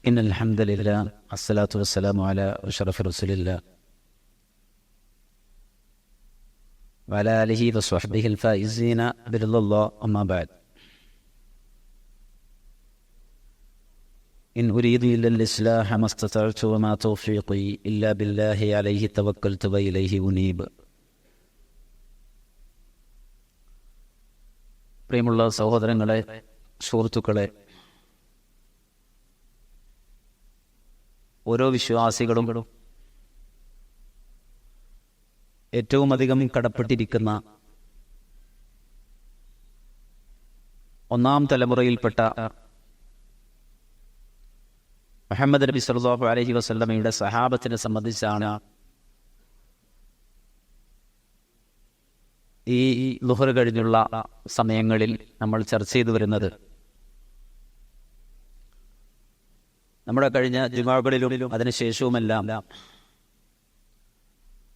إن الحمد لله الصلاة والسلام على أشرف رسول الله وعلى آله وصحبه الفائزين برضا الله أما بعد إن أريد إلا الإصلاح ما استطعت وما توفيقي إلا بالله عليه توكلت وإليه أنيب. പ്രിയമുള്ള സഹോദരങ്ങളെ, സുഹൃത്തുക്കളെ, ഓരോ വിശ്വാസികളും ഏറ്റവും അധികം കടപ്പെട്ടിരിക്കുന്ന ഒന്നാം തലമുറയിൽപ്പെട്ട മുഹമ്മദ് നബി സല്ലല്ലാഹു അലൈഹി വസല്ലമയുടെ സഹാബത്തിനെ സംബന്ധിച്ചാണ് ഈ ളുഹർ കഴിഞ്ഞുള്ള സമയങ്ങളിൽ നമ്മൾ ചർച്ച ചെയ്തു വരുന്നത്. നമ്മുടെ കഴിഞ്ഞ ജുമുഅകളിലും അതിനുശേഷവുമെല്ലാം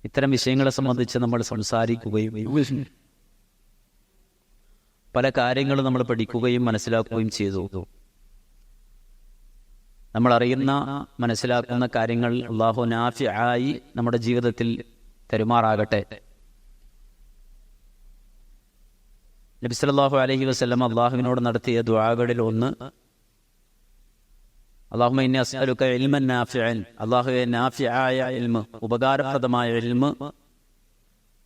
ഇത്തരം വിഷയങ്ങളെ സംബന്ധിച്ച് നമ്മൾ സംസാരിക്കുകയും പല കാര്യങ്ങളും നമ്മൾ പഠിക്കുകയും മനസ്സിലാക്കുകയും ചെയ്തു. നമ്മൾ അറിയുന്ന മനസ്സിലാക്കുന്ന കാര്യങ്ങൾ അല്ലാഹു നാഫിആയി നമ്മുടെ ജീവിതത്തിൽ തരുമാറാകട്ടെ. നബി സല്ലല്ലാഹു അലൈഹി വസല്ലം അല്ലാഹുവിനോട് നടത്തിയ ദുആകളിൽ ഒന്ന്, അല്ലാഹുമ്മ ഇന്നി അസ്അലുക ഇൽമൻ നാഫിഅൻ, അല്ലാഹുവേ നാഫിആയ ഇൽമ്, ഉപകാരപ്രദമായ ഇൽമ്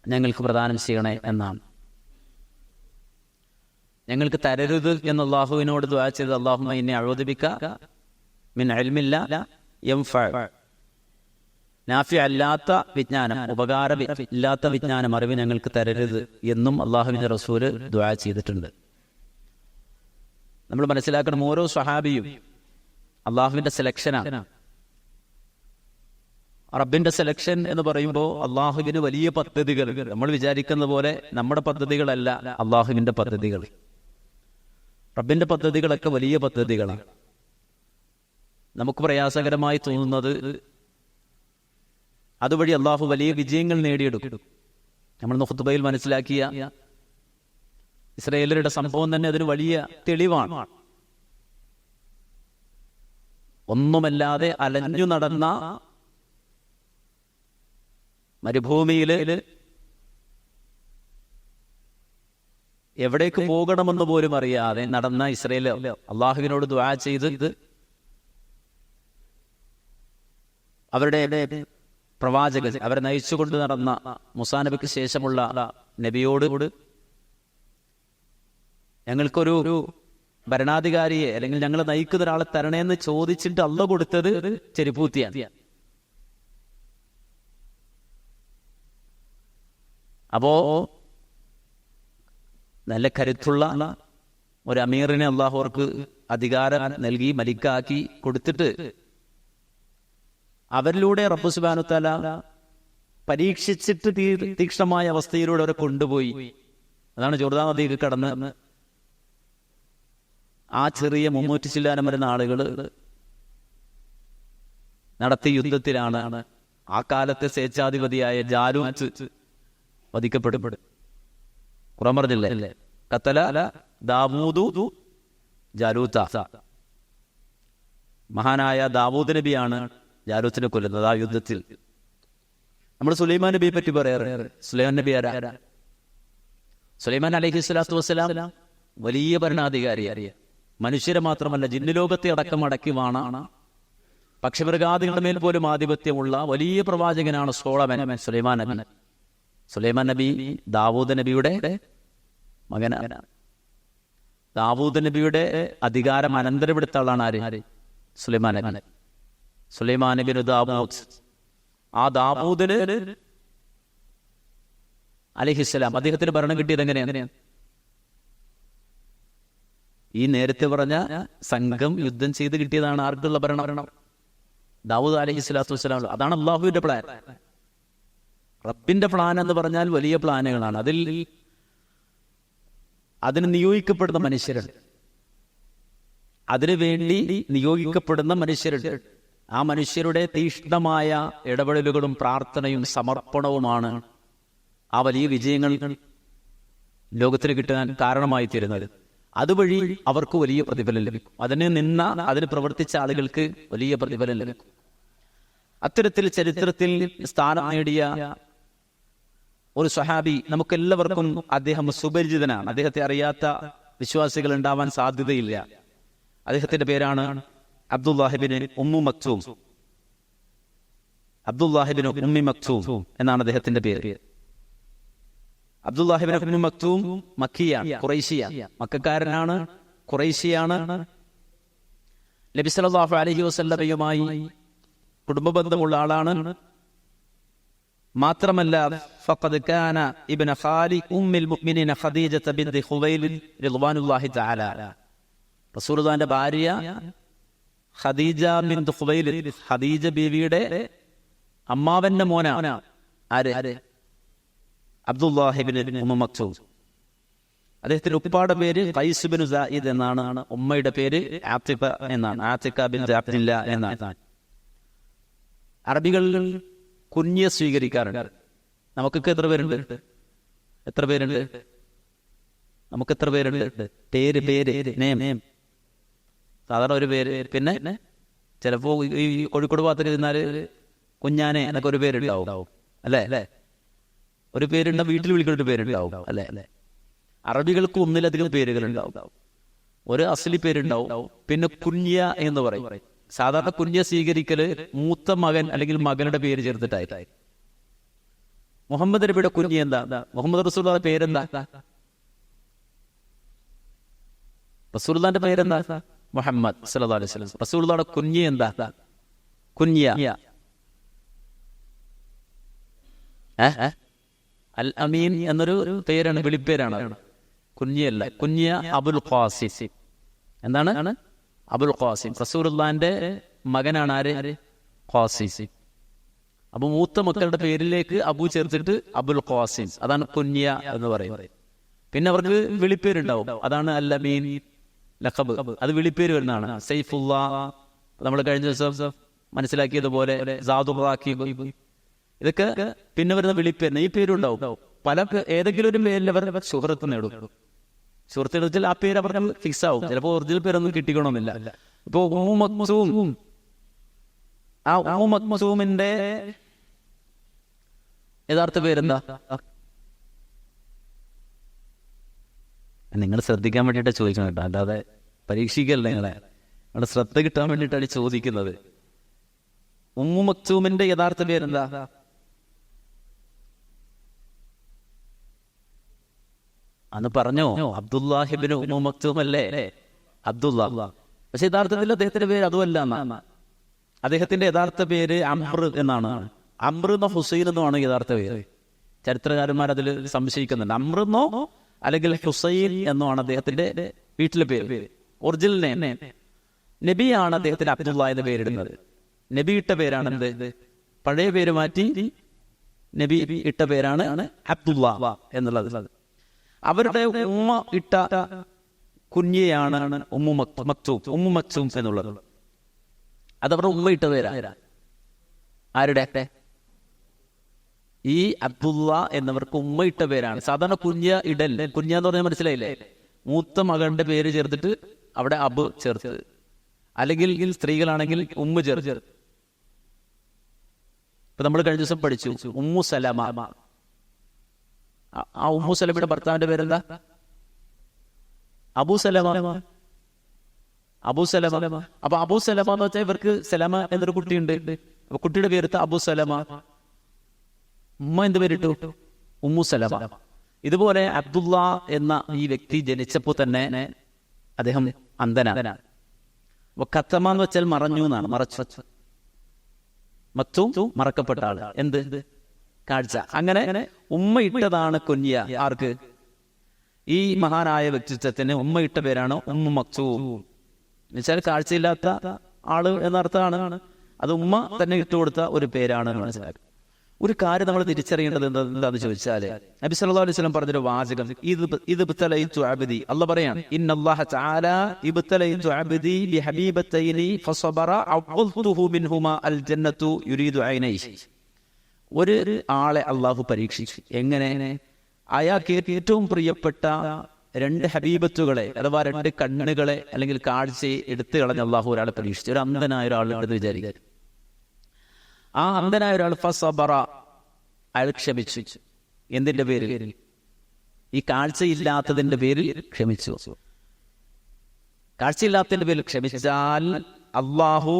ഞങ്ങൾക്ക് പ്രദാനം ചെയ്യണേ എന്നാണ്. ഞങ്ങൾക്ക് തരരുത് എന്ന് അല്ലാഹുവിനോട് ദുആ ചെയ്ത്, അല്ലാഹുമ്മ ഇന്നി അഊദു ബിക മിൻ ഇൽമിൻ ലാ യൻഫഅ, നാഫി അല്ലാത്ത വിജ്ഞാനം, ഉപകാരം ഇല്ലാത്ത വിജ്ഞാനം, അറിവ് ഞങ്ങൾക്ക് തരരുത് എന്നും അല്ലാഹുവിന്റെ റസൂല് ദുആ ചെയ്തിട്ടുണ്ട്. നമ്മൾ മനസ്സിലാക്കണം, ഓരോ സ്വഹാബിയും അള്ളാഹുവിന്റെ സെലക്ഷനാണ്. റബ്ബിന്റെ സെലക്ഷൻ എന്ന് പറയുമ്പോൾ അള്ളാഹുവിന് വലിയ പദ്ധതികൾ, നമ്മൾ വിചാരിക്കുന്ന പോലെ നമ്മുടെ പദ്ധതികളല്ല അള്ളാഹുവിന്റെ പദ്ധതികൾ. റബ്ബിന്റെ പദ്ധതികളൊക്കെ വലിയ പദ്ധതികളാണ്. നമുക്ക് പ്രയാസകരമായി തോന്നുന്നത് അതുവഴി അള്ളാഹു വലിയ വിജയങ്ങൾ നേടിയെടുക്കും. നമ്മൾ ഖുത്ബയിൽ മനസ്സിലാക്കിയ ഇസ്രായേലരുടെ സംഭവം തന്നെ അതിന് വലിയ തെളിവാണ്. ഒന്നുമല്ലാതെ അലഞ്ഞു നടന്ന മരുഭൂമിയില് എവിടേക്ക് പോകണമെന്ന് പോലും അറിയാതെ നടന്ന ഇസ്രായേൽ അള്ളാഹുവിനോട് ദുആ ചെയ്ത് അവരുടെ പ്രവാചകർ അവരെ നയിച്ചുകൊണ്ട് നടന്ന മൂസാ നബിക്ക് ശേഷമുള്ള നബിയോട് ഞങ്ങൾക്കൊരു ഭരണാധികാരിയെ അല്ലെങ്കിൽ ഞങ്ങളെ നയിക്കുന്ന ഒരാളെ തരണേന്ന് ചോദിച്ചിട്ട് അള്ള കൊടുത്തത് ചെരുപ്പൂത്തിയാണ്. അപ്പോ നല്ല കരുത്തുള്ള ഒരു അമീറിനെ അള്ളാഹു അവർക്ക് അധികാരം നൽകി മലിക്കാക്കി കൊടുത്തിട്ട് അവരിലൂടെ റബ്ബ് സുബ്ഹാനഹു വ തആല പരീക്ഷിച്ചിട്ട് തീക്ഷ്ണമായ അവസ്ഥയിലൂടെ അവരെ കൊണ്ടുപോയി. അതാണ് ജോർദാൻ നദിക്ക് കടന്ന് ആ ചെറിയ 300 ചില്ലാനം വരുന്ന ആളുകൾ നടത്തിയ യുദ്ധത്തിലാണ് ആ കാലത്തെ സ്വേച്ഛാധിപതിയായ ജാലൂത്ത് വധിക്കപ്പെടും. ഖുർആൻ പറഞ്ഞില്ലേ, ഖതല ദാവൂദു ജാലൂത്ത, മഹാനായ ദാവൂദ് നബിയാണ് ജാലൂത്തിനെ കൊല്ലുന്നത് ആ യുദ്ധത്തിൽ. നമ്മൾ സുലൈമാൻ നബിയെ പറ്റി പറയാറ്. സുലൈമാൻ നബി ആരാ? സുലൈമാൻ അലൈഹി സ്വലാത്തു വസ്സലാം വലിയ ഭരണാധികാരിയായ, മനുഷ്യരെ മാത്രമല്ല ജിന്നുലോകത്തെ അടക്കം അടക്കി വാണ, പക്ഷിമൃഗാദികളുടെ മേൽ പോലും ആധിപത്യമുള്ള വലിയ പ്രവാചകനാണ് സുലൈമാൻ നബി. സുലൈമാൻ നബി ദാവൂദ് നബിയുടെ മകനാണ്. ദാവൂദ് നബിയുടെ അധികാരം അനന്തരമെടുത്ത ആളാണ് ആര്? സുലൈമാൻ നബി. സുലൈമാൻ നബിന് ദാവൂദ്, ആ ദാവൂദിന് അലൈഹിസ്സലാം അദ്ദേഹത്തിന് ഭരണം കിട്ടിയത് എങ്ങനെയാണ്? ഈ നേരത്തെ പറഞ്ഞ സംഘം യുദ്ധം ചെയ്ത് കിട്ടിയതാണ് ആർക്കുള്ള ഭരണം? ദാവൂദ് അലൈഹി സ്വലാത്തു വസ്സലാം. അതാണ് അള്ളാഹുവിന്റെ പ്ലാൻ. റബ്ബിന്റെ പ്ലാൻ എന്ന് പറഞ്ഞാൽ വലിയ പ്ലാനുകളാണ്. അതിന് നിയോഗിക്കപ്പെടുന്ന മനുഷ്യരുണ്ട്, അതിനു വേണ്ടി നിയോഗിക്കപ്പെടുന്ന മനുഷ്യരുണ്ട്. ആ മനുഷ്യരുടെ തീക്ഷ്ണമായ ഇടപെടലുകളും പ്രാർത്ഥനയും സമർപ്പണവുമാണ് ആ വലിയ വിജയങ്ങൾ ലോകത്തിന് കിട്ടാൻ കാരണമായി തീരുന്നത്. അതുവഴി അവർക്ക് വലിയ പ്രതിഫലം ലഭിക്കും. അതിന് പ്രവർത്തിച്ച ആളുകൾക്ക് വലിയ പ്രതിഫലം ലഭിക്കും. അത്തരത്തിൽ ചരിത്രത്തിൽ സ്ഥാനം നേടിയ ഒരു സ്വഹാബി നമുക്കെല്ലാവർക്കും അദ്ദേഹം സുപരിചിതനാണ്. അദ്ദേഹത്തെ അറിയാത്ത വിശ്വാസികൾ ഉണ്ടാവാൻ സാധ്യതയില്ല. അദ്ദേഹത്തിന്റെ പേരാണ് അബ്ദുല്ലാഹിബിൻ ഉമ്മു മക്തൂം. അബ്ദുല്ലാഹിബിൻ ഉമ്മി മക്തൂം എന്നാണ് അദ്ദേഹത്തിന്റെ പേര്. അബ്ദുല്ലാഹിബിൻ ഉമ്മി മക്തൂം മക്കിയാണ്, ഖുറൈശിയാണ്, മക്കക്കാരനാണ്, ഖുറൈശിയാണ്. നബി സല്ലല്ലാഹു അലൈഹി വസല്ലമയുമായി കുടുംബ ബന്ധമുള്ള ആളാണ്. മാത്രമല്ല ഫഖദ് കാന ഇബ്ന ഖാലി ഉമ്മിൽ മുഅ്മിനീന ഖദീജ ബിൻത് ഖുവൈലിദ് റളിയല്ലാഹു തആല. റസൂലുള്ളാഹിന്റെ ഭാര്യ ഖദീജ ബിൻത് ഖുവൈലിദ്, ഖദീജ ബീവിയുടെ അമ്മാവന്റെ മോനാണ്. ആര്? അബ്ദുല്ലാഹിബ്ൻ ഉമ്മു മക്തൂം. അദ്ദേഹത്തിന്റെ ഉപ്പാടെ പേര് ഖൈസ് ബിൻ സായിദ് എന്നാണ്. ഉമ്മയുടെ പേര് ആതിഖ എന്നാണ്, ആതിഖ ബിൻത് അബ്ദില്ല എന്നാണ്. അറബികൾ കുഞ്ഞ് സ്വീകരിക്കാറുണ്ട്. നമുക്കൊക്കെ എത്ര പേരുണ്ട്? നമുക്ക് എത്ര പേരുണ്ട്? പേര് നേം. സാധാരണ ഒരു പേര്. പിന്നെ ചിലപ്പോ ഈ കോഴിക്കോട് ഭാഗത്തേക്ക് ഇരുന്നാല് കുഞ്ഞാനെ എന്നൊക്കെ ഒരു പേരുണ്ടാവും, അല്ലേ? ഒരു പേരുണ്ട, വീട്ടിൽ വിളിക്കുന്ന ഒരു പേരുണ്ടാവും, അല്ലേ? അറബികൾക്ക് ഒന്നിലധികം പേരുകൾ ഉണ്ടാവും. ഒരു അസ്ലി പേരുണ്ടാവും, പിന്നെ കുഞ്ഞ എന്ന് പറയും. സാധാരണ കുഞ്ഞ സ്വീകരിക്കല് മൂത്ത മകൻ അല്ലെങ്കിൽ മകനുടെ പേര് ചേർത്തിട്ടായി. മുഹമ്മദ് നബിയുടെ കുഞ്ഞ് എന്താ? മുഹമ്മദ് റസൂലുള്ളാഹിന്റെ പേരെന്താ? റസൂലുള്ളാഹിന്റെ പേരെന്താ? മുഹമ്മദ് സല്ലല്ലാഹു അലൈഹി വസല്ലം. റസൂലുള്ളാഹിയുടെ കുഞ്ഞ് എന്താ? കുഞ്ഞ. അൽ അമീൻ എന്നൊരു പേരാണ്, വിളിപ്പേരാണ്. കുഞ്ഞല്ല, കുഞ്ഞ അബുൽ ഖാസിം. എന്താണ്? അബുൽ ഖാസിം. റസൂലുള്ളാഹിന്റെ മകനാണ് ആര്? ഖാസിം. അപ്പൊ മൂത്ത മക്കളുടെ പേരിലേക്ക് അബു ചേർത്തിട്ട് അബുൽ ഖാസിം, അതാണ് കുഞ്ഞ എന്ന് പറയും. പിന്നെ അവർക്ക് വിളിപ്പേരുണ്ടാവും, അതാണ് അൽ അമീൻ, ലഖബ്. അത് വിളിപ്പേര് വരുന്നതാണ്. സൈഫുള്ള, നമ്മൾ കഴിഞ്ഞ ദിവസം മനസ്സിലാക്കിയതുപോലെ ഇതൊക്കെ പിന്നെ വരുന്ന വിളിപ്പേര്. ഈ പേരുണ്ടാവും. ഏതെങ്കിലും ഒരു പേരിൽ അവർ സുഹൃത്ത് നേടും. സുഹൃത്ത് വെച്ചാൽ ആ പേര് അവർക്ക് ഫിക്സ് ആവും. ചിലപ്പോൾ ഒറിജിനൽ പേരൊന്നും കിട്ടിക്കണമെന്നില്ല. ഇപ്പൊ ഉമ്മു മക്തൂം, ആ ഉമ്മു മക്തൂമിന്റെ യഥാർത്ഥ പേരെന്താ? നിങ്ങൾ ശ്രദ്ധിക്കാൻ വേണ്ടിയിട്ട് ചോദിക്കണം കേട്ടോ, അല്ലാതെ പരീക്ഷിക്കല്ല. നിങ്ങളുടെ ശ്രദ്ധ കിട്ടാൻ വേണ്ടിയിട്ടാണ് ചോദിക്കുന്നത്. ഉമ്മു മക്തൂമിന്റെ യഥാർത്ഥ പേരെന്താ? അന്ന് പറഞ്ഞോ, അബ്ദുല്ലാഹിബ്നു ഉമ്മു മക്തൂം അല്ലേ? അബ്ദുല്ല. പക്ഷെ യഥാർത്ഥത്തിൽ അദ്ദേഹത്തിന്റെ പേര് അതുമല്ല എന്നാണ്. അദ്ദേഹത്തിന്റെ യഥാർത്ഥ പേര് അംർ എന്നാണ്. അംർ എന്നോ ഹുസൈൻ എന്നോ ആണ് യഥാർത്ഥ പേര്. ചരിത്രകാരന്മാർ അതിൽ സംശയിക്കുന്നുണ്ട്. അംർ എന്നോ അല്ലെങ്കിൽ ഹുസൈൻ എന്നോ ആണ് അദ്ദേഹത്തിന്റെ വീട്ടിലെ പേര്. Original name. നബിയാണ് അദ്ദേഹത്തിന് അബ്ദുള്ള എന്ന പേരിടുന്നത്. നബി ഇട്ട പേരാണ് എന്ത്? പഴയ പേര് മാറ്റി നബി ഇട്ട പേരാണ് അബ്ദുള്ള എന്നുള്ളത്. അവരുടെ ഉമ്മ ഇട്ട കുഞ്ഞിയാണ് ഉമ്മു മക്തൂം, ഉമ്മു മക്തൂം എന്നുള്ളത്. അതവരുടെ ഉമ്മ ഇട്ട പേരാ. ആരുടെ? ഈ അബ്ദുള്ള എന്നവർക്ക് ഉമ്മ ഇട്ട പേരാണ്. സാധാരണ കുഞ്ഞ ഇടൽ, കുഞ്ഞ എന്ന് പറഞ്ഞാൽ മനസ്സിലായില്ലേ? മൂത്ത മകളുടെ പേര് ചേർത്തിട്ട് അവിടെ അബ് ചേർത്ത്, അല്ലെങ്കിൽ സ്ത്രീകളാണെങ്കിൽ ഉമ്മ ചേർത്ത്. ഇപ്പൊ നമ്മൾ കഴിഞ്ഞ ദിവസം പഠിച്ചു ഉമ്മു സലമ. ആ ഉമ്മു സലമയുടെ ഭർത്താവിന്റെ പേരെന്താ? അബൂ സലമ. അബൂ സലമ. അപ്പൊ അബൂ സലമ എന്ന് വെച്ചാൽ ഇവർക്ക് സലമ എന്നൊരു കുട്ടിയുണ്ട്. അപ്പൊ കുട്ടിയുടെ പേര് അബൂ സലമ. ഉമ്മ എന്ത് പേരിട്ടു? ഉമ്മു സലമ. ഇതുപോലെ അബ്ദുള്ള എന്ന ഈ വ്യക്തി ജനിച്ചപ്പോൾ തന്നെ അദ്ദേഹം അന്ധനാണ്. ഖത്തമ എന്ന് വെച്ചാൽ മറഞ്ഞു എന്നാണ്, മറച്ചു. മക്തൂം മറക്കപ്പെട്ട ആള്. എന്ത്? കാഴ്ച. അങ്ങനെ ഉമ്മ ഇട്ടതാണ് കുഞ്ഞിയ. ആർക്ക്? ഈ മഹാനായ വ്യക്തിത്വത്തിന് ഉമ്മ ഇട്ട പേരാണ് ഉമ്മു മക്തൂം. എന്നുവെച്ചാൽ കാഴ്ചയില്ലാത്ത ആള് എന്നർത്ഥമാണ്. അത് ഉമ്മ തന്നെ ഇട്ടുകൊടുത്ത ഒരു പേരാണ് മനസ്സിലാക്കുക. ഒരു കാര്യം നമ്മൾ തിരിച്ചറിയേണ്ടത് എന്താന്ന് ചോദിച്ചാല്, നബി സല്ലല്ലാഹു അലൈഹി വസല്ലം പറഞ്ഞൊരു വാചകം, ഇത് ഇബ്തലൈതു അബ്ദി. അല്ലാഹ് പറയാണ്, ഇന്നല്ലാഹ തആല ഇബ്തലൈതു അബ്ദി ബിഹബീബത്തൈനി ഫസബറ അഖൽതുഹു മിൻഹുമാ അൽ ജന്നത്തു യുരീദു ഐനൈഹി. ഒരു ആളെ അള്ളാഹു പരീക്ഷിച്ചു. എങ്ങനെ? അയാൾക്ക് ഏറ്റവും പ്രിയപ്പെട്ട രണ്ട് ഹബീബത്തുകളെ അഥവാ രണ്ട് കണ്ണുകളെ അല്ലെങ്കിൽ കാഴ്ചയെ എടുത്തു കളഞ്ഞ അള്ളാഹു ഒരാളെ പരീക്ഷിച്ചു. ഒരു അന്ധനായ ഒരാളുണ്ടെന്ന് വിചാരിക്കുക. ആ അന്ധനായ ഒരാൾ ഫസബറ, അയാൾ ക്ഷമിച്ചു. എന്തിന്റെ പേരിൽ? ഈ കാഴ്ചയില്ലാത്തതിന്റെ പേരിൽ ക്ഷമിച്ചു. കാഴ്ചയില്ലാത്തതിന്റെ പേരിൽ ക്ഷമിച്ചാൽ അള്ളാഹു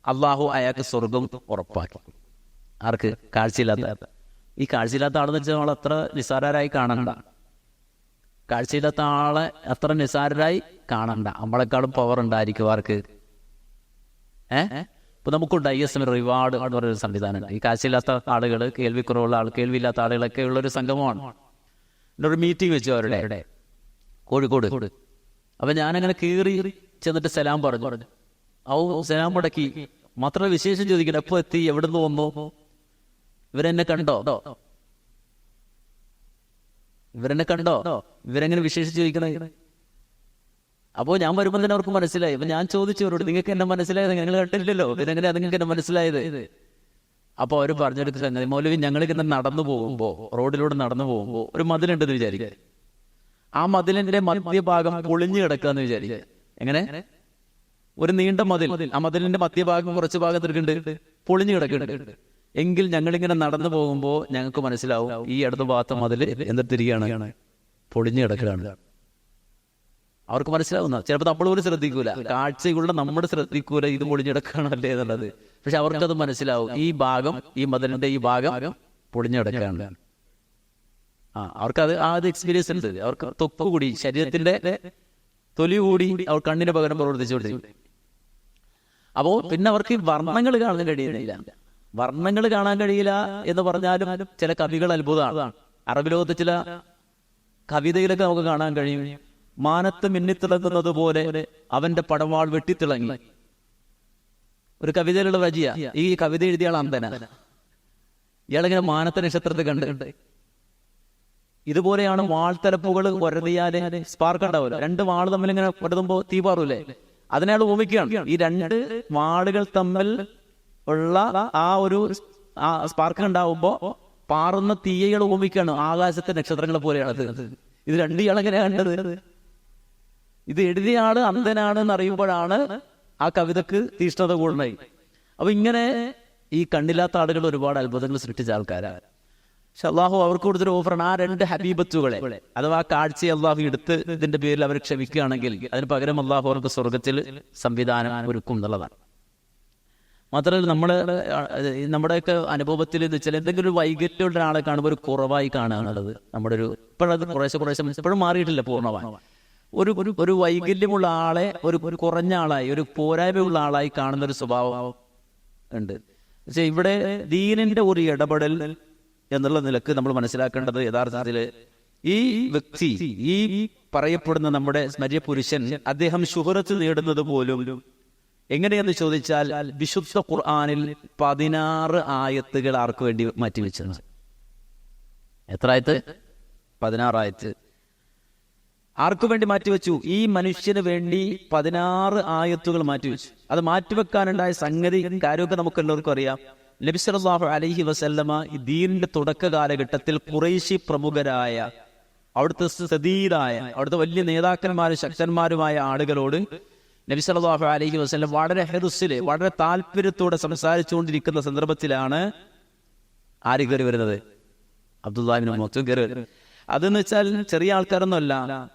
അള്ളാഹു അയാൾക്ക് സ്വർഗം ഉറപ്പാക്കി. ആർക്ക്? കാഴ്ചയില്ലാത്ത. ഈ കാഴ്ചയില്ലാത്ത ആളെന്ന് വെച്ചാൽ നമ്മൾ അത്ര നിസ്സാരരായി കാണണ്ട. കാഴ്ചയില്ലാത്ത ആളെ അത്ര നിസ്സാരരായി കാണണ്ട. നമ്മളെക്കാളും പവർ ഉണ്ടായിരിക്കും ആർക്ക്? ഇപ്പൊ നമുക്കുണ്ട് ISM റിവാർഡ് എന്ന് പറയുന്ന സംവിധാനം. ഈ കാഴ്ചയില്ലാത്ത ആളുകൾ, കേൾവിക്കുറവുള്ള ആൾ, കേൾവിയില്ലാത്ത ആളുകളൊക്കെ ഉള്ളൊരു സംഗമമാണ്. ഒരു മീറ്റിംഗ് വെച്ചു അവരുടെ കോഴിക്കോട്. അപ്പൊ ഞാനങ്ങനെ കീറി ചെന്നിട്ട് സലാം പറഞ്ഞു. സലാം മുടക്കി. മാത്രമല്ല വിശേഷം ചോദിക്കണം, എപ്പോ എത്തി, എവിടെ നിന്ന് വന്നു, ഇവരെന്നെ കണ്ടോ, ഇവരെങ്ങനെ വിശേഷിച്ച് ചോദിക്കണേ. അപ്പോൾ ഞാൻ വരുമ്പോൾ തന്നെ അവർക്ക് മനസ്സിലായി. അപ്പൊ ഞാൻ ചോദിച്ചു അവരോട്, നിങ്ങൾക്ക് എന്നെ മനസ്സിലായത്? നിങ്ങൾ കണ്ടില്ലല്ലോ, ഇതെങ്ങനെ നിങ്ങൾക്ക് എന്നെ മനസ്സിലായത്? അപ്പൊ അവർ പറഞ്ഞെടുത്ത സംഗതി, മൗലവി ഞങ്ങളിങ്ങനെ നടന്നു പോകുമ്പോ, റോഡിലൂടെ നടന്നു പോകുമ്പോ ഒരു മതിലുണ്ടെന്ന് വിചാരിക്കുക. ആ മതിലിന്റെ മധ്യഭാഗം പൊളിഞ്ഞു കിടക്കാന്ന് വിചാരിക്കുക. എങ്ങനെ? ഒരു നീണ്ട മതിൽ, ആ മതിലിന്റെ മധ്യഭാഗം കുറച്ച് ഭാഗം തീർക്കുന്നുണ്ട്, പൊളിഞ്ഞു കിടക്കുന്നുണ്ട്. എങ്കിൽ ഞങ്ങളിങ്ങനെ നടന്നു പോകുമ്പോൾ ഞങ്ങൾക്ക് മനസ്സിലാവും ഈ അടുത്ത ഭാഗത്തെ മതിൽ എന്തിരിക്കുകയാണ്, പൊളിഞ്ഞു കിടക്കുകയാണ്. അവർക്ക് മനസ്സിലാവുന്ന. ചിലപ്പോൾ നമ്മൾ പോലും ശ്രദ്ധിക്കൂല, കാഴ്ചയുള്ള നമ്മൾ ശ്രദ്ധിക്കൂല ഇത് പൊളിഞ്ഞിടക്കാണല്ലേ എന്നുള്ളത്. പക്ഷെ അവർക്കത് മനസ്സിലാവും, ഈ ഭാഗം, ഈ മതിലിന്റെ ഈ ഭാഗം പൊളിഞ്ഞിടക്കാണ്. അവർക്കത് എക്സ്പീരിയൻസ് ഉണ്ട്. അവർക്ക് തൊപ്പ് കൂടി, ശരീരത്തിന്റെ തൊലി കൂടി അവർ കണ്ണിന് പകരം പ്രവർത്തിച്ചുകൊണ്ടിരിക്കും. അപ്പോ പിന്നെ അവർക്ക് വർണ്ണങ്ങൾ കാണാൻ കഴിയുന്നില്ല. വർണ്ണങ്ങൾ കാണാൻ കഴിയില്ല എന്ന് പറഞ്ഞാലും ചില കവികൾ അത്ഭുതമാണ്. അറബി ലോകത്ത് ചില കവിതയിലൊക്കെ നമുക്ക് കാണാൻ കഴിയും. മാനത്ത് മിന്നിത്തിളങ്ങുന്നത് പോലെ അവന്റെ പടവാൾ വെട്ടിത്തിളങ്ങി. ഒരു കവിതയിലുള്ള വജിയ. ഈ കവിത എഴുതിയ ആൾ അന്ധന. ഇയാളിങ്ങനെ മാനത്തെ നക്ഷത്രത്തെ കണ്ട്. ഇതുപോലെയാണ് വാൾത്തലപ്പുകൾ ഒരതിയാലെ സ്പാർക്ക് ഉണ്ടാവില്ല. രണ്ട് വാൾ തമ്മിൽ ഇങ്ങനെ പൊരുതുമ്പോ തീ പാറൂലേ, അതിനയാൾ ഉപമിക്കുകയാണ്. ഈ രണ്ട് വാളുകൾ തമ്മിൽ ഉള്ള ആ ഒരു സ്പാർക്ക് ഉണ്ടാവുമ്പോ പാറുന്ന തീയകൾ ഉപമിക്കുകയാണ്. ആകാശത്തെ നക്ഷത്രങ്ങളെ പോലെയാണ് ഇത്. രണ്ട് ഇയാളെങ്ങനെ കണ്ടത്? ഇത് എഴുതിയ ആള് അന്ധനാണ് എന്നറിയുമ്പോഴാണ് ആ കവിതക്ക് തീഷ്ണത കൂടുന്നത്. അപ്പൊ ഇങ്ങനെ ഈ കണ്ണില്ലാത്ത ആളുകൾ ഒരുപാട് അത്ഭുതങ്ങൾ സൃഷ്ടിച്ച ആൾക്കാരാണ്. പക്ഷെ അള്ളാഹു അവർക്ക് കൊടുത്തൊരു ഓഫറാണ്. ആ രണ്ട് ഹബീബത്തുകളെ അഥവാ കാഴ്ചയെ അള്ളാഹു എടുത്ത് ഇതിന്റെ പേരിൽ അവർ ക്ഷമിക്കുകയാണെങ്കിൽ അതിന് പകരം അള്ളാഹു അവർക്ക് സ്വർഗത്തിൽ സംവിധാനം ഒരുക്കും എന്നുള്ളതാണ്. മാത്രമല്ല നമ്മുടെയൊക്കെ അനുഭവത്തിൽ എന്ന് വെച്ചാൽ എന്തെങ്കിലും ഒരു വൈകല്യമുള്ള ഒരാളെ കാണുമ്പോൾ ഒരു കുറവായി കാണാനുള്ളത് നമ്മുടെ ഒരു ഇപ്പോഴത് കുറേശ്ശെ ഇപ്പോഴും മാറിയിട്ടില്ല പൂർണ്ണമായി. ഒരു വൈകല്യമുള്ള ആളെ ഒരു കുറഞ്ഞ ആളായി, ഒരു പോരായ്മയുള്ള ആളായി കാണുന്ന ഒരു സ്വഭാവം ഉണ്ട്. പക്ഷെ ഇവിടെ ദീനിന്റെ ഒരു ഇടപെടൽ എന്നുള്ള നിലക്ക് നമ്മൾ മനസ്സിലാക്കേണ്ടത് യഥാർത്ഥത്തിൽ ഈ വ്യക്തി, ഈ പറയപ്പെടുന്ന നമ്മുടെ സ്മര്യ പുരുഷൻ, അദ്ദേഹം ശുഹറത്ത് നേടുന്നത് പോലും എങ്ങനെയെന്ന് ചോദിച്ചാൽ വിശുദ്ധ ഖുർആനിൽ 16 ആയത്തുകൾ ആർക്ക് വേണ്ടി മാറ്റിവെച്ചത്? എത്ര ആയത്ത്? 16 ആയത്ത് ആർക്കു വേണ്ടി മാറ്റിവെച്ചു? ഈ മനുഷ്യന് വേണ്ടി 16 ആയത്തുകൾ മാറ്റിവെച്ചു. അത് മാറ്റിവെക്കാനുണ്ടായ സംഗതി കാര്യമൊക്കെ നമുക്ക് എല്ലാവർക്കും അറിയാം. നബി സല്ലല്ലാഹു അലൈഹി വസല്ലമ ഈ ദീനിന്റെ തുടക്ക കാലഘട്ടത്തിൽ ഖുറൈശി പ്രമുഖരായ, അവിടുത്തെ സദീദായ, അവിടുത്തെ വലിയ നേതാക്കന്മാരും ശക്തന്മാരുമായ ആളുകളോട് നബി സല്ലല്ലാഹു അലൈഹി വസല്ലം വളരെ ഹിർസില്, വളരെ താല്പര്യത്തോടെ സംസാരിച്ചുകൊണ്ടിരിക്കുന്ന സന്ദർഭത്തിലാണ് ആര് കയറി വരുന്നത്? അബ്ദുല്ലാഹി ഇബ്നു മക്തൂം കയറി വരുന്നത്. അതെന്ന് വെച്ചാൽ ചെറിയ ആൾക്കാരൊന്നുമല്ല,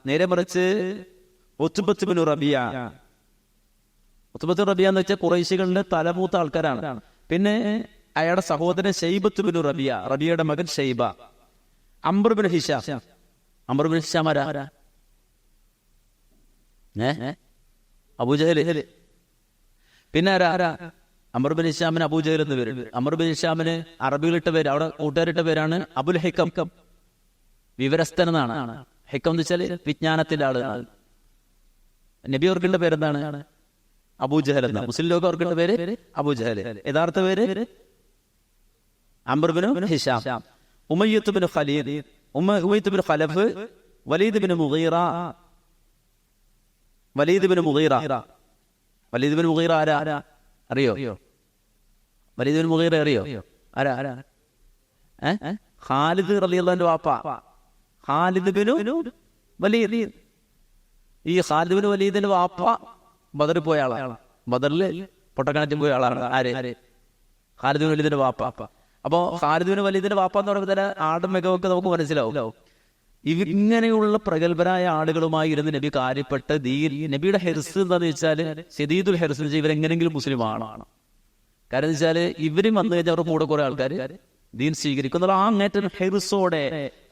നേരെ മറിച്ച് ഉത്ബത്ത് ഇബ്നു റബിയ. ഉത്ബത്ത് റബിയ എന്ന് വെച്ചാൽ ഖുറൈശികളുടെ തലമൂത്ത ആൾക്കാരാണ്. പിന്നെ അയാളുടെ സഹോദരൻ ശൈബത്ത് ഇബ്നു റബിയ, റബിയയുടെ മകൻ ശൈബ. അംർ ഇബ്നു ഹിശാം. അംർ ഇബ്നു ഹിശാം ആരാ? അബൂജഹൽ. പിന്നെ ആരാ? അംർ ഇബ്നു ഹിശാമിന് അബൂജഹൽ എന്ന് പേര്. അംർ ഇബ്നു ഹിശാമിന് അറബികളിട്ട പേര്, അവിടെ കൂട്ടുകാരിട്ട പേരാണ് അബുൽ ഹിക്കം, വിവരസ്ഥൻ എന്നാണ്. ഹിക്കം എന്ന് വെച്ചാൽ വിജ്ഞാനത്തിന്റെ ആള്. നബി ഓർക്കേണ്ട പേരെന്താണ്? അബൂജഹൽ എന്ന. മുസ്ലിം ലോകം ഓർക്കേണ്ട പേര് അബൂജഹൽ. യഥാർത്ഥ പേര് അംർ ഇബ്നു ഹിശാം. ഉമയ്യത്ത് ഇബ്നു ഖലീദ്, ഉമയ്യത്ത് ഇബ്നു ഖലഫ്, വലീദ് ഇബ്നു മുഗീറ. വലീദ് ഇബ്നു മുഗീറ ആരാ? അറിയോ? വലീദ് ഇബ്നു മുഗീറ അറിയോ? ആരാ? ഖാലിദ് റളിയല്ലാഹു അൻഹു വാപ്പ. ഖാലിദ് ബിനു വലീദ്. ഈ ഖാലിദ് ബിനു വലീദിന്റെ വാപ്പ ബദറിൽ പോയ ആളാണ്. ബദറിൽ പൊട്ടക്കിണറ്റിൽ പോയ ആളാണ്. ആര്? ഖാലിദ് ബിൻ വലീദിന്റെ വാപ്പ. അപ്പോ ഖാലിദ് ബിൻ വലീദിന്റെ വാപ്പ എന്ന് പറയുമ്പോൾ തന്നെ ആടും മികവൊക്കെ നമുക്ക് മനസ്സിലാവും. ഇങ്ങനെയുള്ള പ്രഗത്ഭരായ ആളുകളുമായി ഇരുന്ന് നബി കാര്യപ്പെട്ട് നബിയുടെ ഹെർസ് എന്താന്ന് വെച്ചാൽ ശദീദുൽ ഹെർസ് എന്ന് വെച്ചാൽ ഇവരെങ്ങനെങ്കിലും മുസ്ലിം ആണ്. കാരണം എന്ന് വെച്ചാൽ ഇവരും വന്നു കഴിഞ്ഞാൽ അവരുടെ കൂടെ കുറെ ആൾക്കാർ ദീൻ സ്വീകരിക്കുന്ന ആ അങ്ങേറ്റം ഹെർസോടെ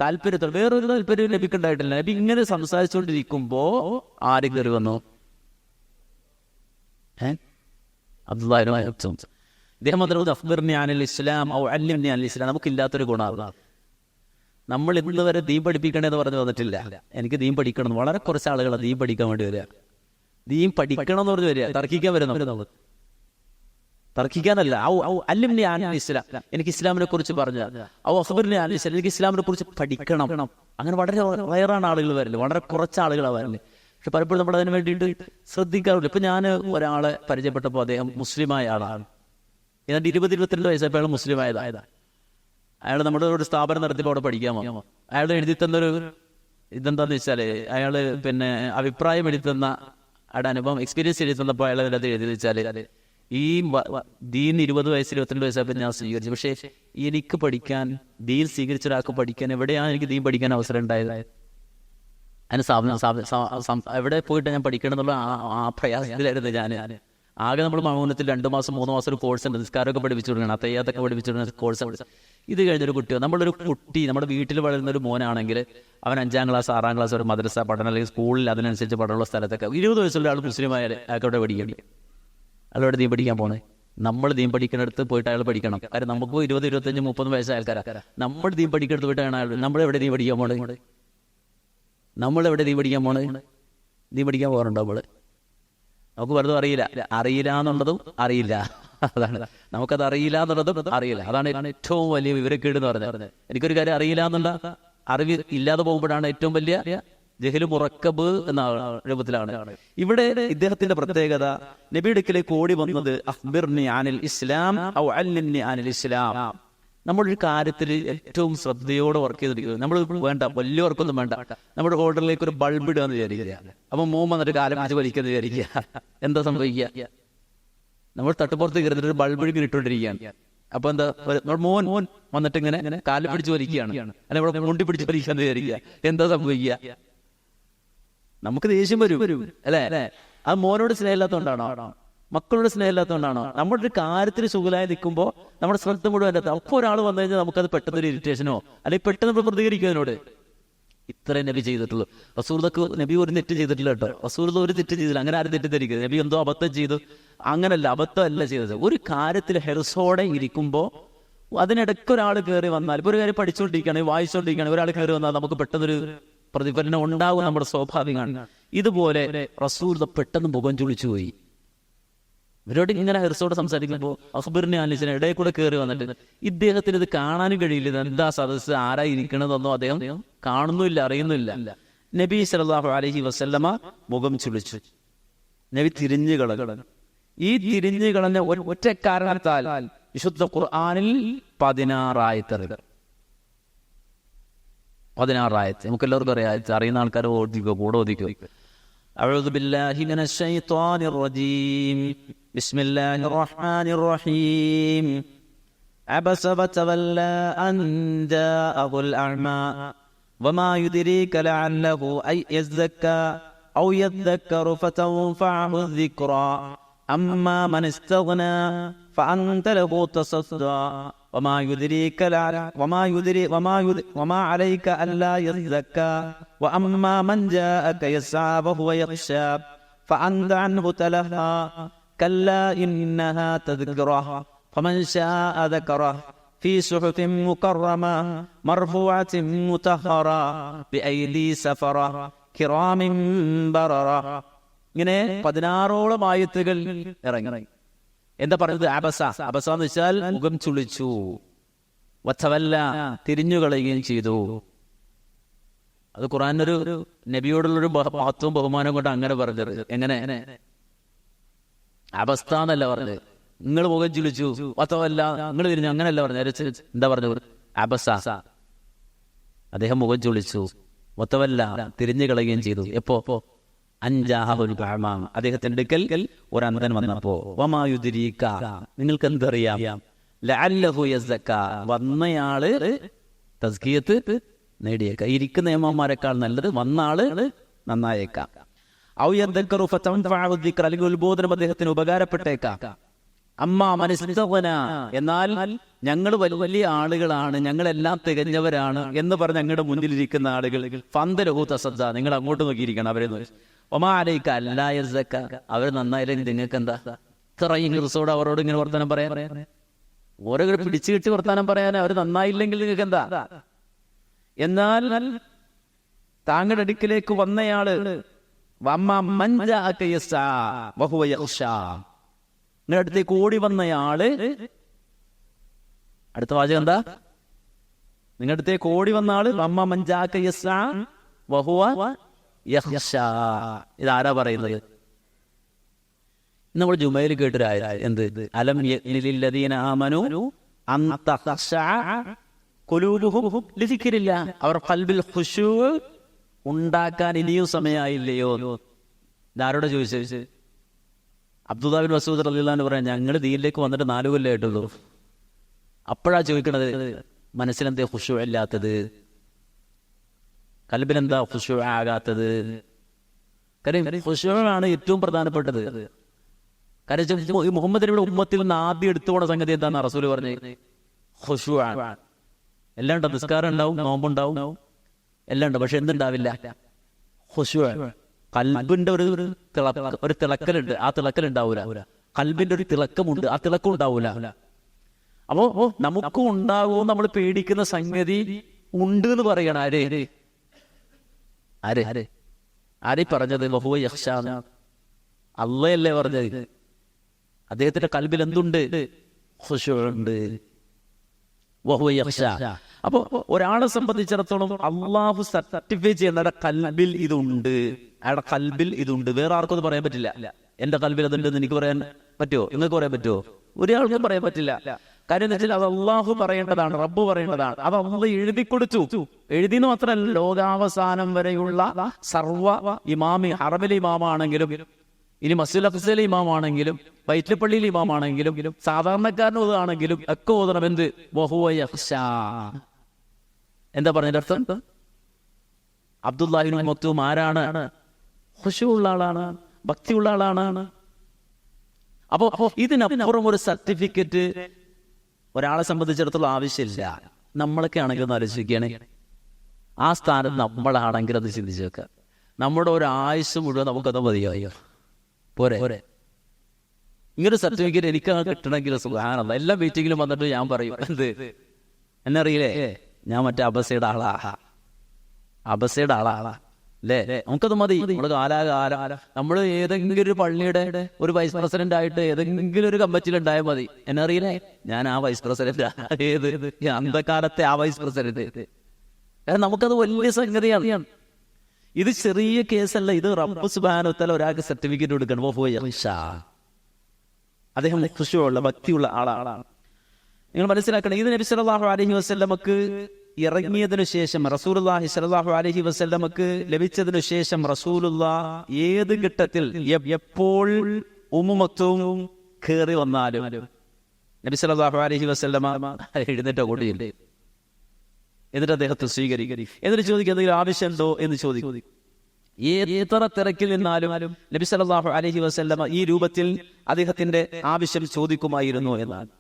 താല്പര്യത്തോടെ വേറൊരു താല്പര്യം നബിക്കുണ്ടായിട്ടില്ല. നബി ഇങ്ങനെ സംസാരിച്ചുകൊണ്ടിരിക്കുമ്പോ ആര് കയറി വന്നു? ഇദ്ദേഹം ഇസ്ലാം നമുക്കില്ലാത്തൊരു ഗുണമാണ്. നമ്മൾ ഇന്ന് വരെ ദീൻ പഠിപ്പിക്കണമെന്ന് പറഞ്ഞു വന്നിട്ടില്ല. എനിക്ക് ദീൻ പഠിക്കണം. വളരെ കുറച്ച് ആളുകളാണ് ദീൻ പഠിക്കാൻ വേണ്ടി വരിക. ദീൻ പഠിക്കണം എന്ന് പറഞ്ഞു വരിക. തർക്കിക്കാൻ വരുന്നു. തർക്കിക്കാനല്ല. ഇസ്ലാം, എനിക്ക് ഇസ്ലാമിനെ കുറിച്ച് പറഞ്ഞു. എനിക്ക് ഇസ്ലാമിനെ കുറിച്ച് പഠിക്കണം. അങ്ങനെ വളരെ റയറാണ് ആളുകൾ വരില്ല. വളരെ കുറച്ച് ആളുകളാണ് വരില്ലേ. പക്ഷെ പലപ്പോഴും നമ്മൾ അതിന് വേണ്ടിയിട്ട് ശ്രദ്ധിക്കാറില്ല. ഇപ്പൊ ഞാൻ ഒരാളെ പരിചയപ്പെട്ടപ്പോൾ അദ്ദേഹം മുസ്ലിമായ ആളാണ്. ഏതാണ്ട് 20-22 വയസ്സായപ്പോൾ അയാൾ മുസ്ലിം ആയതാണ്. അയാൾ നമ്മുടെ ഒരു സ്ഥാപനം നടത്തിയപ്പോൾ അവിടെ പഠിക്കാൻ വന്നു. അയാൾ എഴുതി തന്നൊരു ഇതെന്താന്ന് വെച്ചാല് അയാള് അഭിപ്രായം എഴുതി തന്ന അയാളുടെ അനുഭവം എക്സ്പീരിയൻസ് എഴുതി തന്നപ്പോൾ അയാൾ അതിനകത്ത് എഴുതി വെച്ചാല് ഈ ദീൻ 20 വയസ്സ് 22 വയസ്സായപ്പോൾ ഞാൻ സ്വീകരിച്ചു. പക്ഷേ എനിക്ക് പഠിക്കാൻ, ദീൻ സ്വീകരിച്ച ഒരാൾക്ക് പഠിക്കാൻ എവിടെയാണ് എനിക്ക് ദീൻ പഠിക്കാൻ അവസരം ഉണ്ടായത്? അതിന് എവിടെ പോയിട്ട് ഞാൻ പഠിക്കണം എന്നുള്ള ആ പ്രയാസത്തിലായിരുന്നു ഞാൻ. ആകെ നമ്മൾ മൗനത്തിൽ 2 മാസം 3 മാസം ഒരു കോഴ്സ് ഉണ്ട്. നിസ്കാരമൊക്കെ പഠിപ്പിച്ചു കൊടുക്കണം, അത്തയ്യാത്തൊക്കെ പഠിപ്പിച്ചു കൊടുക്കുന്ന കോഴ്സ്. ഇത് കഴിഞ്ഞൊരു കുട്ടിയോ നമ്മളൊരു കുട്ടി നമ്മുടെ വീട്ടിൽ വളരുന്ന ഒരു മോനാണെങ്കിൽ അവൻ 5ാം ക്ലാസ് 6ാം ക്ലാസ് ഒരു മദ്രസ പഠനം അല്ലെങ്കിൽ സ്കൂളിൽ അതിനനുസരിച്ച് പഠനമുള്ള സ്ഥലത്തൊക്കെ 20 വയസ്സുള്ള ആൾ മുസ്ലിമായാൽ അയാൾക്ക് അവിടെ പഠിക്കണം. അയാളോട് ദീൻ പഠിക്കാൻ പോണേ. നമ്മൾ ദീൻ പഠിക്കുന്നിടത്ത് പോയിട്ട് അയാൾ പഠിക്കണം. കാരണം നമുക്ക് 20, 25, 30 വയസ്സായ ആൾക്കാരാണ്. നമ്മൾ ദീൻ പഠിക്കുന്നിടത്ത് പോയിട്ടാണ് അയാൾ. നമ്മളെവിടെ ദീൻ പഠിക്കാൻ പോണേ? നമ്മളെവിടെ ദീൻ പഠിക്കാൻ പോണേ? ദീൻ പഠിക്കാൻ പോകാറുണ്ടോ നമ്മൾ? നമുക്ക് വെറുതെ അറിയില്ല എന്നുള്ളതും അറിയില്ല. അതാണ് നമുക്കത് അറിയില്ല എന്നുള്ളതും അറിയില്ല. അതാണ് ഏറ്റവും വലിയ വിവരക്കേട് എന്ന് പറഞ്ഞത്. എനിക്കൊരു കാര്യം അറിയില്ല എന്നുള്ള അറിവ് ഇല്ലാതെ പോകുമ്പോഴാണ് ഏറ്റവും വലിയ ജഹ്ലു മുറക്കബ് എന്ന രൂപത്തിലാണ്. ഇവിടെ ഇദ്ദേഹത്തിന്റെ പ്രത്യേകത, നബിയുടെ അടുക്കലേക്ക് ഓടി വന്നത് അഖ്ബിർനി അനിൽ ഇസ്ലാം ഔ അല്ലിംനി അനിൽ ഇസ്ലാം. നമ്മളൊരു കാര്യത്തിൽ ഏറ്റവും ശ്രദ്ധയോടെ വർക്ക് ചെയ്തിരിക്കുന്നത്. നമ്മൾ വേണ്ട വലിയ വർക്കൊന്നും വേണ്ട. നമ്മുടെ ഓർഡറിലേക്ക് ഒരു ബൾബ് ഇടുക എന്ന് വിചാരിക്കുക. അപ്പൊ മോൻ വന്നിട്ട് കാലം വെച്ച് വലിക്കുന്നത് വിചാരിക്കുക. എന്താ സംഭവിക്കുക? നമ്മൾ തട്ടുപുറത്ത് കയറിയിട്ട് ഒരു ബൾബ് ഇട്ടുകൊണ്ടിരിക്കുകയാണ്. അപ്പൊ എന്താ, മോൻ വന്നിട്ട് ഇങ്ങനെ കാല് പിടിച്ച് വലിക്കുകയാണ്, അല്ലെ ഇവിടെ മുണ്ടി പിടിച്ച് വലിക്കാന്ന് വിചാരിക്കുക. എന്താ സംഭവിക്കുക? നമുക്ക് ദേഷ്യം വരും അല്ലേ? അത് മോനോട് സ്നേഹമില്ലാത്തതുകൊണ്ടാണോ? മക്കളോട് സ്നേഹമില്ലാത്തതുകൊണ്ടാണോ? നമ്മുടെ ഒരു കാര്യത്തിൽ സുഖലായി നിൽക്കുമ്പോൾ നമ്മുടെ ശ്രദ്ധ മുഴുവൻ അപ്പോൾ ഒരാൾ വന്നു കഴിഞ്ഞാൽ നമുക്കത് പെട്ടെന്നൊരു ഇറിറ്റേഷനോ അല്ലെങ്കിൽ പെട്ടെന്ന് നമ്മൾ പ്രതികരിക്കും അതിനോട്. ഇത്രേ നബി ചെയ്തിട്ടുള്ളൂ. റസൂലുള്ളാഹിക്ക് നബി ഒരു തെറ്റ് ചെയ്തിട്ടില്ല കേട്ടോ. റസൂലുള്ളാഹി ഒരു തെറ്റ് ചെയ്തില്ല. അങ്ങനെ ആരും തെറ്റിദ്ധരിക്കരുത്. നബി എന്തോ അബദ്ധം ചെയ്തു, അങ്ങനല്ല, അബദ്ധമല്ല ചെയ്തത്. ഒരു കാര്യത്തിൽ ഹെർസോടെ ഇരിക്കുമ്പോൾ അതിനിടയ്ക്ക് ഒരാൾ കയറി വന്നാൽ, ഇപ്പോൾ ഒരു കാര്യം പഠിച്ചുകൊണ്ടിരിക്കുകയാണെങ്കിൽ വായിച്ചുകൊണ്ടിരിക്കുകയാണെങ്കിൽ ഒരാൾ കയറി വന്നാൽ നമുക്ക് പെട്ടെന്നൊരു പ്രതിഫലനം ഉണ്ടാവും. നമ്മുടെ സ്വാഭാവികമാണ്. ഇതുപോലെ റസൂലുള്ളാഹി പെട്ടെന്ന് മുഖം ചുളിച്ചു പോയി. ഇവരോട് ഇങ്ങനെ ഹെർസോട് സംസാരിക്കുമ്പോൾ അഖ്ബിർനി അനിൽ ഇസ്ലാം ഇടയിൽ കൂടെ കയറി വന്നിട്ട് ഇദ്ദേഹത്തിന് ഇത് കാണാനും കഴിയില്ല. എന്താ സദസ്സ്, ആരായിരിക്കണമെന്നോ അദ്ദേഹം കാണുന്നില്ല, അറിയുന്നില്ല. നബി സല്ലല്ലാഹു അലൈഹി വസല്ലമ മുഖം ചുളിച്ചു. നബി തിരിഞ്ഞു കളഞ്ഞു. ഈ തിരിഞ്ഞു കളഞ്ഞ ഒറ്റ കാരണത്താൽ വിശുദ്ധ ഖുർആനിൽ 16 ആയത്തുകൾ. 16 ആയത്ത് നമുക്ക് എല്ലാവർക്കും അറിയാം. അറിയുന്ന ആൾക്കാർ ഓദിക്കോ, കൂടെ ഓദിക്കോ. أعوذ بالله من الشيطان الرجيم. بسم الله الرحمن الرحيم. عبس وتولى أن جاءه الأعمى وما يدريك لعله أن يزكى أو يذكر فتنفعه الذكرى أما من استغنى فأنت له تصدى وما يدريك وما عليك ألا يزكى وأما من جاءك يسعى وهو يخشى فأنت عنه تلهى كلا إنها تذكرة فمن شاء ذكره في صحف مكرمة مرفوعة مطهرة بأيدي سفرة كرام بررة. ഇങ്ങനെ 16ഓളം ആയത്തുകൾ ഇറങ്ങി. എന്താ പറയുന്നത്? അബസ. അബസ എന്ന് വെച്ചാൽ മുഖം ചുളിച്ചു. വതവല്ല, തിരിഞ്ഞുകളയുകയും ചെയ്തു. അത് ഖുർആനൊരു നബിയോടുള്ളൊരു മഹത്വവും ബഹുമാനവും കൊണ്ട് അങ്ങനെ പറഞ്ഞത്. എങ്ങനെ? അബസ്ത എന്നല്ല പറഞ്ഞത്. നിങ്ങൾ മുഖം ചുളിച്ചു, വതവല്ല നിങ്ങൾ തിരിഞ്ഞു, അങ്ങനെയല്ല പറഞ്ഞത്. എന്താ പറഞ്ഞത്? അബസ. അദ്ദേഹം മുഖം ചുളിച്ചു. വതവല്ല തിരിഞ്ഞു കളയുകയും ചെയ്തു. എപ്പോ? അൻജാഹുൽ അഅ്മാ അദ്ദേഹത്തിന്റെ അടുക്കൽ ഒരു അന്ധൻ വന്നപ്പോ വമാ യുദ്രീക നിങ്ങൾക്ക് എന്തറിയാം ലഅല്ലഹു യസ്സക്ക വന്നയാള് തസ്കിയത്ത് നേടിയേക്കാം. ഇരിക്കുന്ന ഇമാമന്മാരെക്കാൾ നല്ലത് വന്ന ആള് നന്നായേക്കാം. ഔ യദ്ക്കറു ഫതൻഫഅഹു ദിക്ർ അല്ലെങ്കിൽ ഉത്ബോധനം അദ്ദേഹത്തിന് ഉപകാരപ്പെട്ടേക്കാം. അമ്മാ മനസ്തഗ്ന എന്നാൽ ഞങ്ങൾ വലിയ ആളുകളാണ്, ഞങ്ങളെല്ലാം തികഞ്ഞവരാണ് എന്ന് പറഞ്ഞ് ഞങ്ങളുടെ മുന്നിലിരിക്കുന്ന ആളുകൾ ഫന്തലഹു തസദ്ദ നിങ്ങൾ അങ്ങോട്ട് നോക്കിയിരിക്കണം അവരെ. ഒമാ അലൈക അല്ലാ യസ്സക്ക അവർ നന്നായില്ലെങ്കിൽ നിങ്ങൾക്ക് എന്താ? ഇത്രയും റിസോർട്ട് അവരോട് ഇങ്ങനെ വർത്താനം പറയാൻ, ഓരോ പിടിച്ചു കിട്ടി വർത്താനം പറയാൻ അവർ നന്നായില്ലെങ്കിൽ നിങ്ങൾക്ക് എന്താ? എന്നാൽ താങ്കളുടെ അടുക്കിലേക്ക് വന്നയാള് നിങ്ങളുടെ അടുത്തേക്ക് ഓടി വന്നയാള്, അടുത്ത വാചകം എന്താ? നിങ്ങളുടെ അടുത്തേക്ക് ഓടി വന്ന ആള് ഇതാരാ പറയുന്നത്? നമ്മൾ ജുമയിൽ കേട്ടൊരായ എന്ത്? അലം യഅ്നിലില്ലദീന ആമനൂ അൻ തഖ്ശഅ ഖുലൂബുഹും ലിദിക്രില്ലാ അവർ ഖൽബിൽ ഖുശൂ ഉണ്ടാക്കാൻ ഇനിയും സമയമായില്ലയോ? ഇതാരോട് ചോദിച്ചു? അബ്ദുല്ലാഹ് ബിൻ മസ്ഊദ് റളിയല്ലാഹു അൻഹു പറയാൻ ഞങ്ങൾ ദീനിലേക്ക് വന്നിട്ട് 4 കൊല്ലമായിട്ടുള്ളൂ. അപ്പോഴാ ചോദിക്കണത് മനസ്സിലെന്തേ ഖുശൂ ഇല്ലാത്തത്, കൽബിലെന്താ ഖുശൂ ആകാത്തത്? കാര്യം ഖുശൂ ആണ് ഏറ്റവും പ്രധാനപ്പെട്ടത്. കാര്യം മുഹമ്മദ് നബിയുടെ ഉമ്മത്തിൽ നിന്ന് ആദ്യം എടുത്തുപോണ സംഗതി എന്താന്ന് റസൂല് പറഞ്ഞത്? ഖുശൂ ആണ്. എല്ലാം ഉണ്ടാവും, നിസ്കാരം ഉണ്ടാവും, നോമ്പുണ്ടാവും, എല്ലാം ഉണ്ട്. പക്ഷെ എന്തുണ്ടാവില്ല? ഖുശൂ. കൽബിന്റെ ഒരു തിളക്കലുണ്ട്, ആ തിളക്കൽ ഉണ്ടാവൂല. കൽബിന്റെ ഒരു തിളക്കമുണ്ട്, ആ തിളക്കം ഉണ്ടാവൂല. അപ്പോ നമുക്കും ഉണ്ടാകുമോ നമ്മൾ പേടിക്കുന്ന സംഗതി ഉണ്ട് എന്ന് പറയണം. ആരെ പറഞ്ഞത്? വഹുവ യഖ്ശാ, അള്ളയല്ലേ പറഞ്ഞത്. അദ്ദേഹത്തിന്റെ കൽബിൽ എന്തുണ്ട്? ഖുശൂ ഉണ്ട്. വഹുവ യഖ്ശാ. അപ്പൊ ഒരാളെ സംബന്ധിച്ചിടത്തോളം അള്ളാഹു സർട്ടിഫൈ ചെയ്യുന്ന കൽബിൽ ഇതുണ്ട്, അയാളുടെ കൽബിൽ ഇതുണ്ട്. വേറെ ആർക്കും അത് പറയാൻ പറ്റില്ല. എന്റെ കൽബിൽ അതുണ്ടെന്ന് എനിക്ക് പറയാൻ പറ്റുമോ? നിങ്ങൾക്ക് പറയാൻ പറ്റുമോ? ഒരാൾക്കും പറയാൻ പറ്റില്ല. കാര്യം എന്താ വെച്ചാൽ അത് അള്ളാഹു പറയേണ്ടതാണ്, റബ്ബ് പറയേണ്ടതാണ്. അത് അള്ളാഹു എഴുതി കൊടുത്തു. എഴുതിന്ന് മാത്രമല്ല, ലോകാവസാനം വരെയുള്ള സർവ്വ ഇമാമി, ഹറമിലെ ഇമാമാണെങ്കിലും ഇനി മസ്ജിദുൽ അഖ്സയിലെ ഇമാമാണെങ്കിലും വൈറ്റിലപ്പള്ളിയിലെ ഇമാമാണെങ്കിലും സാധാരണക്കാരന് ഓതാണെങ്കിലും ഒക്കെ ഓതണം. എന്ത്? വഹുവ യഖ്ശാ. എന്താ പറഞ്ഞതിന്റെ അർത്ഥം? അബ്ദുല്ലാഹി ഇബ്നു മക്തൂം ആരാണ്? ഖുശൂ ഉള്ള ആളാണ്, ഭക്തിയുള്ള ആളാണ്. അപ്പോ ഇതിനപ്പുറം ഒരു സർട്ടിഫിക്കറ്റ് ഒരാളെ സംബന്ധിച്ചിടത്തോളം ആവശ്യമില്ല. നമ്മളൊക്കെ ആണെങ്കിൽ ഒന്ന് ആലോചിക്കുകയാണ്, ആ സ്ഥാനത്ത് നമ്മളാണെങ്കിൽ അത് ചിന്തിച്ചു വെക്കുക. നമ്മുടെ ഒരു ആയുസ് മുഴുവൻ നമുക്കത് മതിയായോ? പോരെ? ഇങ്ങനൊരു സർട്ടിഫിക്കറ്റ് എനിക്ക് കിട്ടണമെങ്കിൽ സുബ്ഹാനല്ലാഹ്, എല്ലാ മീറ്റിങ്ങിലും വന്നിട്ട് ഞാൻ പറയും എന്ത് എന്നറിയില്ലേ, ഞാൻ മറ്റേ അബസയുടെ ആളാ അല്ലേ? നമുക്കത് മതി. നമ്മള് കാലാകാലം നമ്മൾ ഏതെങ്കിലും ഒരു പള്ളിയുടെ ഒരു വൈസ് പ്രസിഡന്റ് ആയിട്ട് ഏതെങ്കിലും ഒരു കമ്മിറ്റിയിൽ ഉണ്ടായാൽ മതി. എന്നറിയില്ലേ, ഞാൻ ആ വൈസ് പ്രസിഡന്റ്. ഏത് അന്ധകാലത്തെ ആ വൈസ് പ്രസിഡന്റ്. കാരണം നമുക്കത് വലിയ സംഗതിയാണ്. ഇത് ചെറിയ കേസല്ല. ഇത് റബ്ബ് സുബ്ഹാനഹു വ തആല ഒരാൾക്ക് സർട്ടിഫിക്കറ്റ് കൊടുക്കണം. അദ്ദേഹം ഖുശൂഉള്ള ഭക്തിയുള്ള ആളാണ്. നിങ്ങൾ മനസ്സിലാക്കണം, ഇത് നബി സല്ലല്ലാഹു അലൈഹി വസല്ലമക്ക് ഇറങ്ങിയതിനു ശേഷം, റസൂലുള്ളാഹി സ്വല്ലല്ലാഹു അലൈഹി വസല്ലമക്ക് ലഭിച്ചതിനു ശേഷം റസൂലുള്ളാഹ് ഏത് ഘട്ടത്തിൽ എപ്പോൾ ഉമ്മു മക്തൂം കയറി വന്നാലും നബി സല്ലല്ലാഹു അലൈഹി വസല്ലമ എഴുന്നേറ്റ് കൂട്ടിയില്ലേ, എന്നിട്ട് അദ്ദേഹത്തെ സ്വീകരിക്കും. എന്നിട്ട് ചോദിക്കും എന്തെങ്കിലും ആവശ്യമുണ്ടോ എന്ന് ചോദിക്കും. എത്ര തിരക്കിൽ നിന്നാലും നബി സല്ലല്ലാഹു അലൈഹി വസല്ലമ ഈ രൂപത്തിൽ അദ്ദേഹത്തിന്റെ ആവശ്യം ചോദിക്കുമായിരുന്നു എന്നാണ്.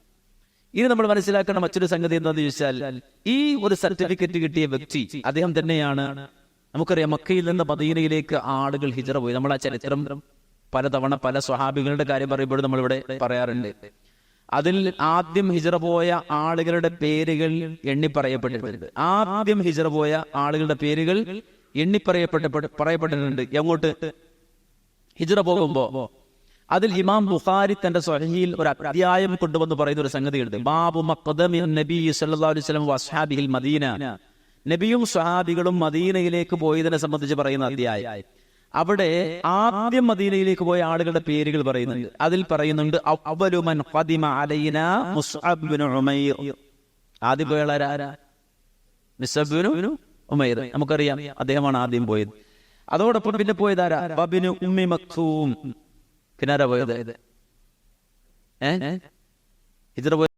ഇനി നമ്മൾ മനസ്സിലാക്കേണ്ട മറ്റൊരു സംഗതി എന്താണെന്ന് ചോദിച്ചാൽ, ഈ ഒരു സർട്ടിഫിക്കറ്റ് കിട്ടിയ വ്യക്തി അദ്ദേഹം തന്നെയാണ്. നമുക്കറിയാം, മക്കയിൽ നിന്ന് മദീനയിലേക്ക് ആളുകൾ ഹിജ്റ പോയി. നമ്മൾ ആ ചരിത്രം പലതവണ പല സ്വഹാബികളുടെ കാര്യം പറയുമ്പോഴും നമ്മളിവിടെ പറയാറുണ്ട്. അതിൽ ആദ്യം ഹിജ്റ പോയ ആളുകളുടെ പേരുകൾ എണ്ണിപ്പറയപ്പെട്ടിട്ടുണ്ട്. ആദ്യം ഹിജ്റ പോയ ആളുകളുടെ പേരുകൾ പറയപ്പെട്ടിട്ടുണ്ട്. എങ്ങോട്ട് ഹിജ്റ പോകുമ്പോ അതിൽ ഇമാം ബുഖാരി തന്റെ സ്വഹീഹിൽ ഒരു അധ്യായം കൊണ്ടുവന്ന് പറയുന്ന ഒരു സംഗതിയുണ്ട്. ബാബു മഖ്ദമി നബി സല്ലല്ലാഹു അലൈഹി വസല്ലം വഅസ്ഹാബിഹിൽ മദീന. നബിയും സ്വഹാബികളും മദീനയിലേക്ക് പോയതിനെ സംബന്ധിച്ച് പറയുന്ന അധ്യായം. അവിടെ ആദ്യം മദീനയിലേക്ക് പോയ ആളുകളുടെ പേരുകൾ പറയുന്നുണ്ട്. അതിൽ പറയുന്നുണ്ട് അവ്വലു മൻ ഖദിമ അലൈനാ മുസ്അബ് ഇബ്നു ഉമൈർ. ആദ്യം പോയ ആളാരാ? മുസ്അബ് ഇബ്നു ഉമൈർ, നമുക്കറിയാം അദ്ദേഹമാണ് ആദ്യം പോയത്. അതോടൊപ്പം പിന്നെ പോയതാരാ? വബിനു ഉമ്മി മക്തൂം. പിന്നെ ആരാ പോയത്? ഹിജ്റ പോയത്